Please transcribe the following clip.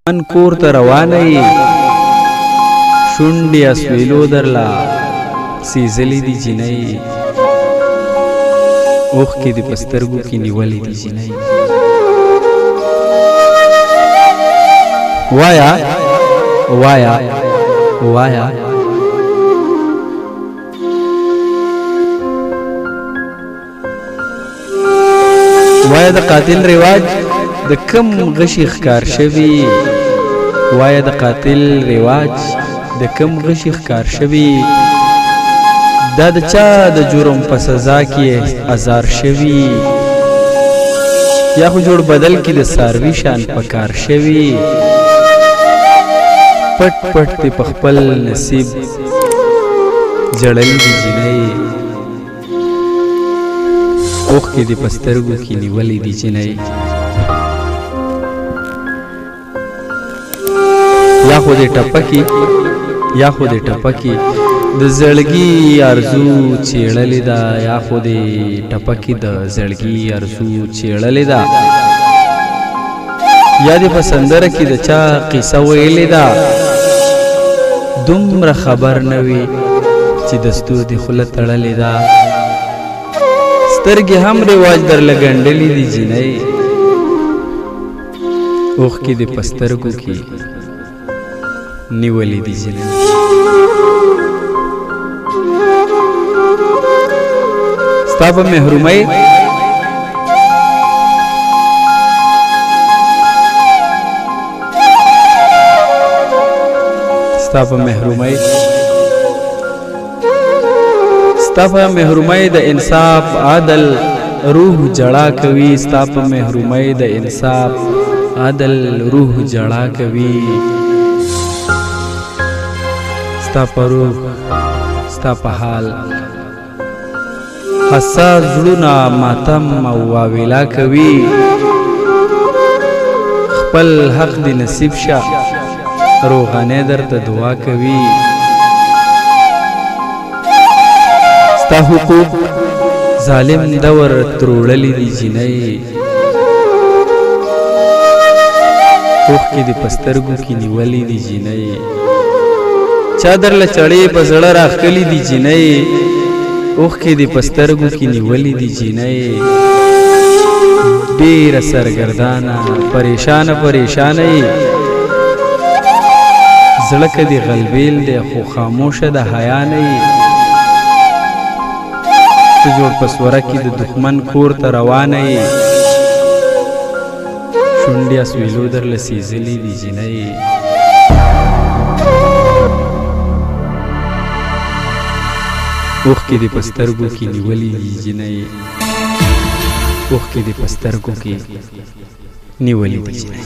من کور ته روانه یې شونډې اسویلو درله سیزلې دي جینۍ اوښکې دې په سترګو کې نیولې دي جینۍ وایا وایا وایا وایا د قاتل رواج د کم غشي ښکار شوي وایا د قاتل رواج د کم غشي ښکار شوي دا د چا د جرم په سزا کې ازار شوي یا خو جوړ بدل کې د ساروي شان په کار شوي پټ پټ دې په خپل نصیب جړلې دي جینۍ اوښکې دې په سترګو کې نیولې دي جینۍ یا خو دې ټپکې د زړګي ارزو چیړلې ده یا خو دې ټپکې د زړګي ارزو چیړلې ده یا دې په سندره کې د چا قصه ویلې ده دومره خبر نه وي چې دستور دې خوله تړلې ده سترګې هم رواج درله ګنډلې دي جینۍ اوښکې دې په سترګو کې نیولې دي جینۍ ستا په محرومۍ ستا په محرومۍ د انصاف عادل روح جړا کوي ستا په محرومۍ د انصاف عادل روح جړا کوي ستا په روح ستا په حال حساس زړونه ماتم او واویلا کوي خپل حق دې نصیب شه روغانې درته دعا کوي ستا حقوق ظالم دور تروړلې دي جینۍ اوښکې دې په سترګو کې نیولې دي جینۍ چا درله چړې په زړه راښکلې دي جینۍ اوښکې دې په سترګو کې نیولې دي جینۍ ډېره سرګردانه پریشانه یې زړه که دې غلبیل دی خو خاموشه د حیا نه یې ته جوړ په سوره کې د دښمن کور ته روانه یې شونډې اسویلو درله سیزلې دي جینۍ اوښکې دې په سترګو کې نیولې دي جینۍ اوښکې دې په سترګو کې نیولې دي جینۍ